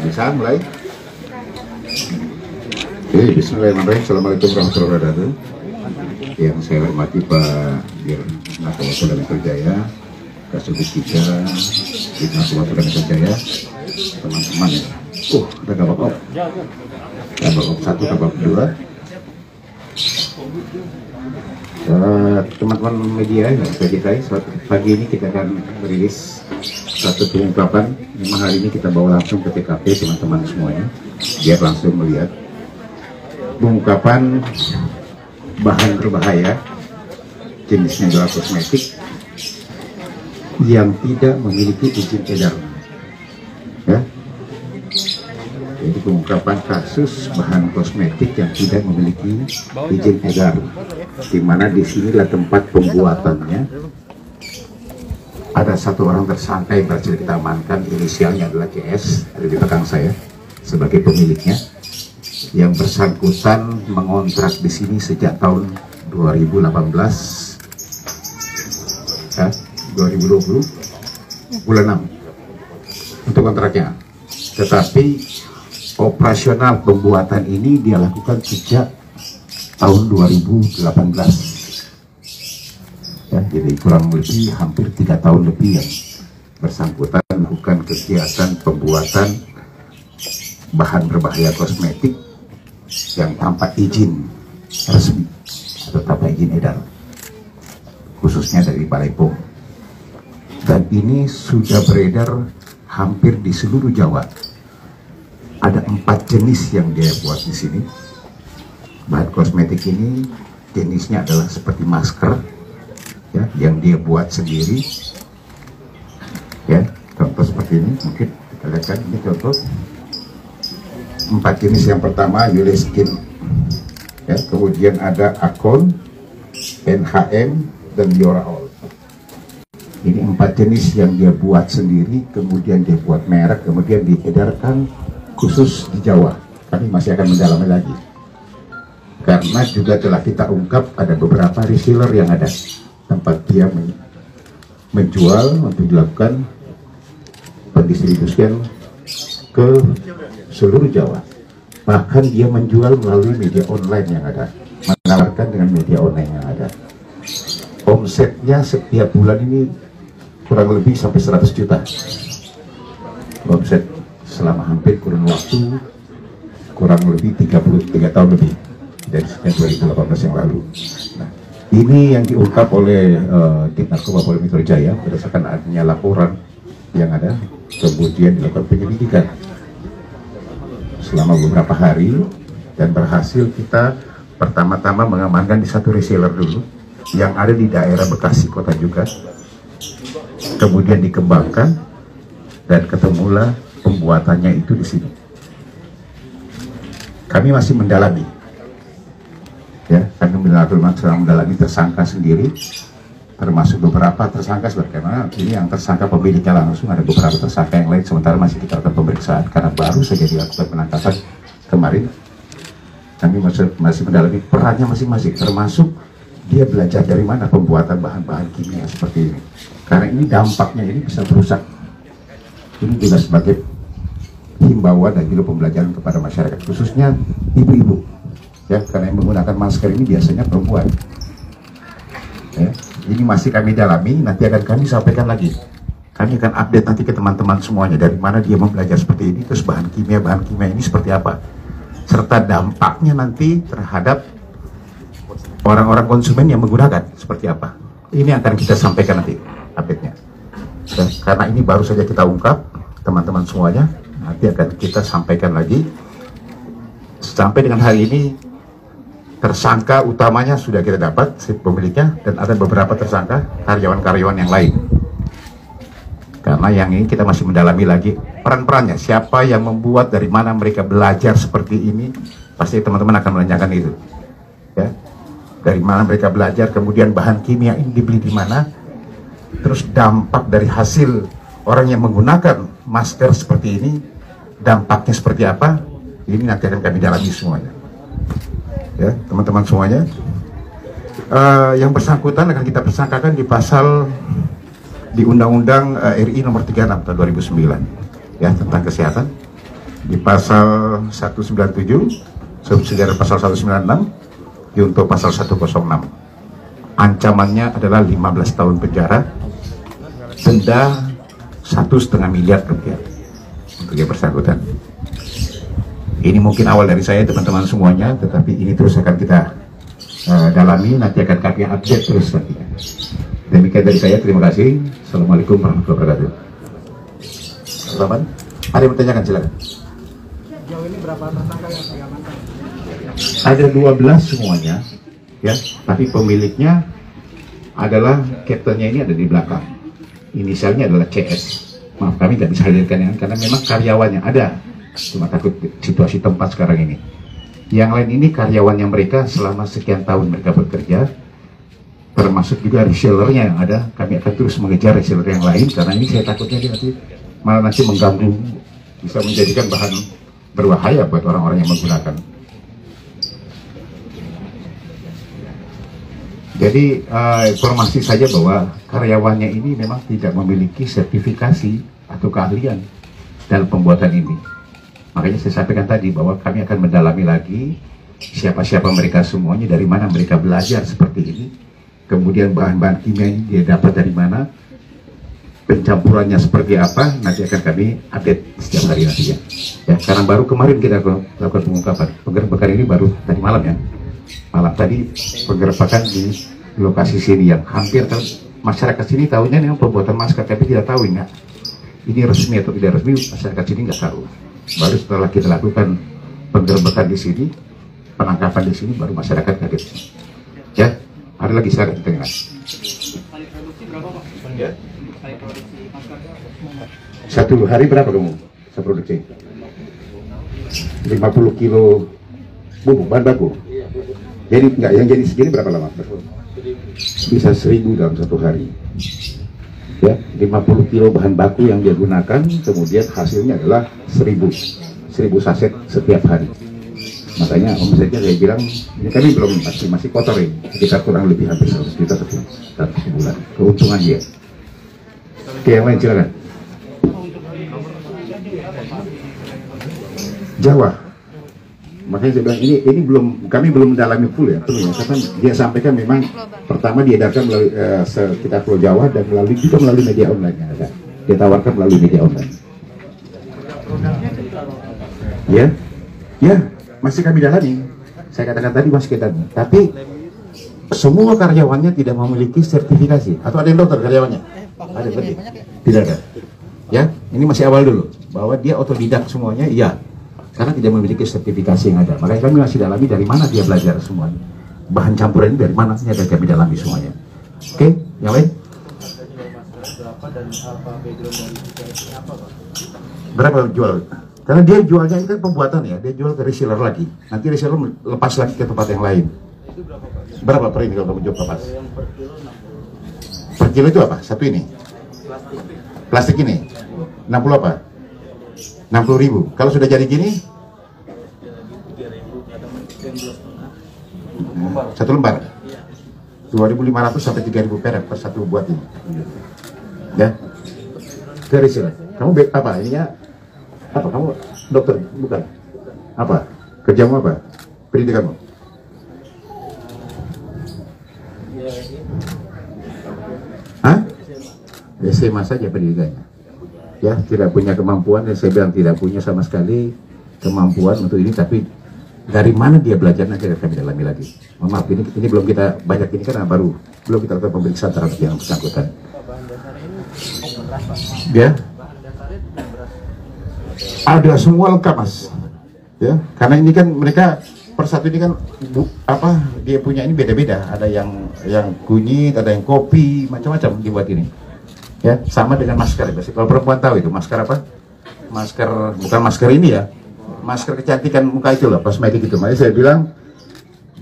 Bisa mulai? Oke, bismillahirrahmanirrahim. Assalamualaikum warahmatullahi wabarakatuh. Yang saya hormati Pak Dirna Polda Metro Jaya, Kasubdit 3, Dinas Polda Metro Jaya, teman-teman. Ada kabak op. Kabak op 1, kabak 2. Teman-teman media yang saya cintai, pagi ini kita akan merilis satu pengungkapan. Memang hari ini kita bawa langsung ke TKP teman-teman semuanya, biar langsung melihat pengungkapan bahan berbahaya jenisnya adalah kosmetik yang tidak memiliki izin edar. Ya. Jadi pengungkapan kasus bahan kosmetik yang tidak memiliki izin edar, di mana di sinilah tempat pembuatannya. Ada satu orang tersangka yang berhasil kita amankan, inisialnya adalah CS, ada di belakang saya sebagai pemiliknya. Yang bersangkutan mengontrak di sini sejak tahun 2018, ya, 2020 bulan 6 untuk kontraknya. Tetapi operasional pembuatan ini dia lakukan sejak tahun 2018. Ya, jadi kurang lebih hampir 3 tahun lebih yang bersangkutan melakukan kegiatan pembuatan bahan berbahaya kosmetik yang tanpa izin resmi atau tanpa izin edar, khususnya dari Balai POM. Dan ini sudah beredar hampir di seluruh Jawa. Ada 4 jenis yang dia buat di sini. Bahan kosmetik ini jenisnya adalah seperti masker, ya, yang dia buat sendiri. Ya, contoh seperti ini, mungkin kita lihat kan, ini contoh 4 jenis. Yang pertama Yule Skin, ya, kemudian ada Akon, NHM, dan Yoraol. Ini 4 jenis yang dia buat sendiri, kemudian dia buat merek, kemudian diedarkan khusus di Jawa. Kami masih akan mendalami lagi, karena juga telah kita ungkap ada beberapa reseller yang ada tempat dia menjual untuk dilakukan pendistribusian ke seluruh Jawa. Bahkan dia menjual melalui media online yang ada, menawarkan dengan media online yang ada. Omsetnya setiap bulan ini kurang lebih sampai 100 juta. Omset selama hampir kurun waktu kurang lebih 33 tahun lebih dari sejak 2018 yang lalu. Nah, ini yang diungkap oleh Tim Narkoba Polda Metro Jaya berdasarkan adanya laporan yang ada, kemudian dilakukan penyelidikan selama beberapa hari, dan berhasil kita pertama-tama mengamankan di satu reseller dulu yang ada di daerah Bekasi Kota juga, kemudian dikembangkan dan ketemulah pembuatannya itu di sini. Kami masih mendalami, ya, kami sedang mendalami tersangka sendiri, termasuk beberapa tersangka sebagaimana ini yang tersangka pemiliknya langsung, ada beberapa tersangka yang lain sementara masih kita lakukan pemeriksaan karena baru saja dilakukan penangkapan kemarin. Kami masih mendalami perannya masing-masing, termasuk dia belajar dari mana pembuatan bahan-bahan kimia seperti ini, karena ini dampaknya ini bisa merusak. Ini juga sebagai himbauan dan juga pembelajaran kepada masyarakat, khususnya ibu-ibu, ya, karena yang menggunakan masker ini biasanya perempuan. Ya, ini masih kami dalami, nanti akan kami sampaikan lagi. Kami akan update nanti ke teman-teman semuanya dari mana dia mempelajari seperti ini, terus bahan kimia ini seperti apa, serta dampaknya nanti terhadap orang-orang konsumen yang menggunakan seperti apa. Ini akan kita sampaikan nanti update-nya. Dan karena ini baru saja kita ungkap, teman-teman semuanya, nanti akan kita sampaikan lagi. Sampai dengan hari ini tersangka utamanya sudah kita dapat, si pemiliknya, dan ada beberapa tersangka karyawan-karyawan yang lain. Karena yang ini kita masih mendalami lagi peran-perannya, siapa yang membuat, dari mana mereka belajar seperti ini, pasti teman-teman akan menanyakan itu. Ya, dari mana mereka belajar, kemudian bahan kimia ini dibeli di mana, terus dampak dari hasil orang yang menggunakan masker seperti ini, dampaknya seperti apa, ini nanti akan kami dalami semuanya. Ya, teman-teman semuanya, yang bersangkutan akan kita persangkakan di pasal di Undang-Undang RI nomor 36 tahun 2009, ya, tentang kesehatan. Di pasal 197, subsidiar pasal 196, junto pasal 106. Ancamannya adalah 15 tahun penjara, denda 1,5 miliar rupiah untuk yang bersangkutan. Ini mungkin awal dari saya teman-teman semuanya, tetapi ini terus akan kita dalami, nanti akan kami update terus nanti. Demikian dari saya, terima kasih. Assalamualaikum warahmatullahi wabarakatuh. Selamat. Ada yang bertanyakan, silakan. Sejauh ini berapa tersangka yang diamankan? Ada 12 semuanya, ya. Tapi pemiliknya adalah kaptennya ini ada di belakang. Inisialnya adalah CS. Maaf, kami nggak bisa hadirkan yang karena memang karyawannya ada. Cuma takut situasi tempat sekarang ini. Yang lain ini karyawannya mereka selama sekian tahun mereka bekerja, termasuk juga resellernya yang ada. Kami akan terus mengejar reseller yang lain karena ini saya takutnya dia malah nanti mengganggu, bisa menjadikan bahan berbahaya buat orang-orang yang menggunakan. Jadi informasi saja bahwa karyawannya ini memang tidak memiliki sertifikasi atau keahlian dalam pembuatan ini. Makanya saya sampaikan tadi bahwa kami akan mendalami lagi siapa-siapa mereka semuanya, dari mana mereka belajar seperti ini, kemudian bahan-bahan kimia ini dia dapat dari mana, pencampurannya seperti apa, nanti akan kami update setiap hari nanti ya. Karena baru kemarin kita lakukan pengungkapan, penggerbekan ini baru tadi malam ya. Malam tadi penggerbekan di lokasi sini yang hampir masyarakat sini tahunya memang pembuatan masker, tapi tidak tahu ini resmi atau tidak resmi, masyarakat sini nggak tahu. Baru setelah kita lakukan penggerbekan di sini, penangkapan di sini, baru masyarakat kaget. Ya, ada lagi silakan dengar. Kali produksi berapa Pak? Ya. Kali produksi masker? Satu hari berapa kamu bisa produksi? 50 kilo bubuk bahan baku. Jadi enggak, yang jadi segini berapa lama? Bisa 1.000 dalam satu hari. Ya, 50 kilo bahan baku yang dia gunakan, kemudian hasilnya adalah 1.000 saset setiap hari. Makanya omsetnya saya bilang, ini kami belum masih kotor ini, sekitar kurang lebih hampir 100 juta satu bulan. Keuntungan dia. Oke, yang lain silakan. Jawa. Makanya saya bilang ini kami belum mendalami full ya, karena dia sampaikan memang pertama diedarkan melalui sekitar Pulau Jawa dan melalui media online yang ada. Dia tawarkan melalui media online. Ya, masih kami dalami. Saya katakan tadi masih kita, tapi semua karyawannya tidak memiliki sertifikasi. Atau ada yang dokter karyawannya? Ada berarti? Tidak ada. Ya, ini masih awal dulu. Bahwa dia otodidak semuanya, iya. Karena tidak memiliki sertifikasi yang ada. Makanya kami masih dalami dari mana dia belajar semuanya. Bahan campuran ini dari mana, ini ada kami dalami semuanya. Oke, yang lain? Berapa jual? Karena dia jualnya itu kan pembuatan ya, dia jual ke reseller lagi. Nanti reseller lepas lagi ke tempat yang lain. Berapa per ini kalau kamu jual lepas? Per kilo itu apa? Satu ini? Plastik ini? 60 apa? 60.000. Kalau sudah jadi gini? Satu lembar? 2.500 sampai 3.000 perak per satu buat ini. Ya? Ke reseller. Kamu apa? Ininya apa? Kamu dokter? Bukan? Apa? Kerjamu apa? Pendidikanmu? Hah? SMA saja pendidikannya. Ya, tidak punya kemampuan, dan saya bilang tidak punya sama sekali kemampuan untuk ini, tapi dari mana dia belajar nanti akan kami dalami lagi. Oh, maaf, ini belum kita banyak ini karena belum kita lakukan pemeriksaan terhadap yang bersangkutan. Ya, ada semua lengkap mas. Ya, karena ini kan mereka persatu ini kan dia punya ini beda-beda. Ada yang kunyit, ada yang kopi, macam-macam dibuat ini. Ya, sama dengan masker. Kalau perempuan tahu itu masker apa? Masker, bukan masker ini ya, masker kecantikan muka itu loh, kosmetik itu. Makanya saya bilang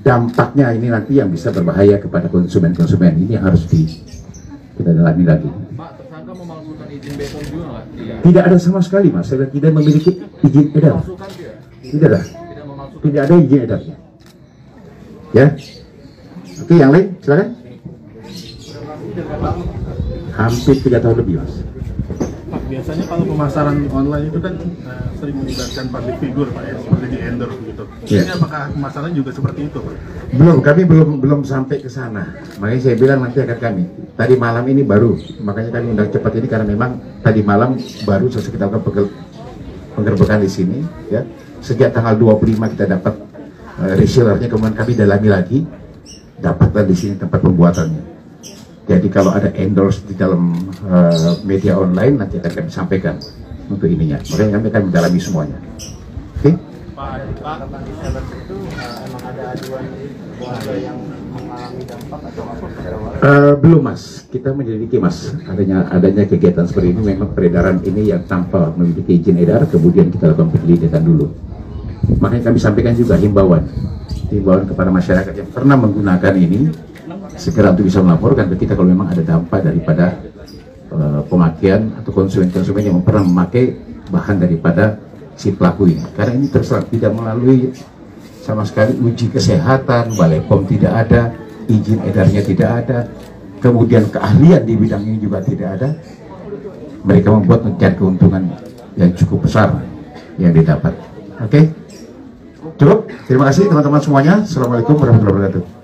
dampaknya ini nanti yang bisa berbahaya kepada konsumen-konsumen. Ini harus kita dalami lagi. Pak, tersangka memalsukan izin beton juga nggak? Tidak ada sama sekali mas, saya tidak memiliki izin edar. Tidak ada. Tidak ada izin edarnya. Ya. Oke, yang lain silakan. Hampir 3 tahun lebih mas. Biasanya kalau pemasaran online itu kan sering melibatkan public figure Pak ya, seperti di endorse gitu. Iya. Ini apakah pemasaran juga seperti itu Pak? Kami belum sampai ke sana. Makanya saya bilang nanti akan kami. Tadi malam ini baru, makanya kami undang cepat ini karena memang tadi malam baru selesai kita lakukan penggerbekan di sini. Ya, sejak tanggal 25 kita dapat resellernya, kemudian kami dalami lagi, dapatlah di sini tempat pembuatannya. Jadi kalau ada endorse di dalam media online nanti akan kami sampaikan untuk ininya. Makanya kami akan mendalami semuanya. Oke? Pak, di seller itu emang ada aduan warga yang mengalami dampak atau apa? Belum Mas, kita menyelidiki Mas adanya kegiatan seperti ini. Memang peredaran ini yang tanpa memiliki izin edar, kemudian kita lakukan penyelidikan dulu. Makanya kami sampaikan juga himbauan kepada masyarakat yang pernah menggunakan ini segera untuk bisa melaporkan ke kita kalau memang ada dampak daripada pemakaian atau konsumen-konsumen yang pernah memakai bahan daripada si pelaku ini. Karena ini terserah tidak melalui sama sekali uji kesehatan, Balai POM tidak ada, izin edarnya tidak ada, kemudian keahlian di bidang ini juga tidak ada. Mereka membuat mencari keuntungan yang cukup besar yang didapat. Oke? Cukup? Terima kasih teman-teman semuanya. Assalamualaikum warahmatullahi wabarakatuh.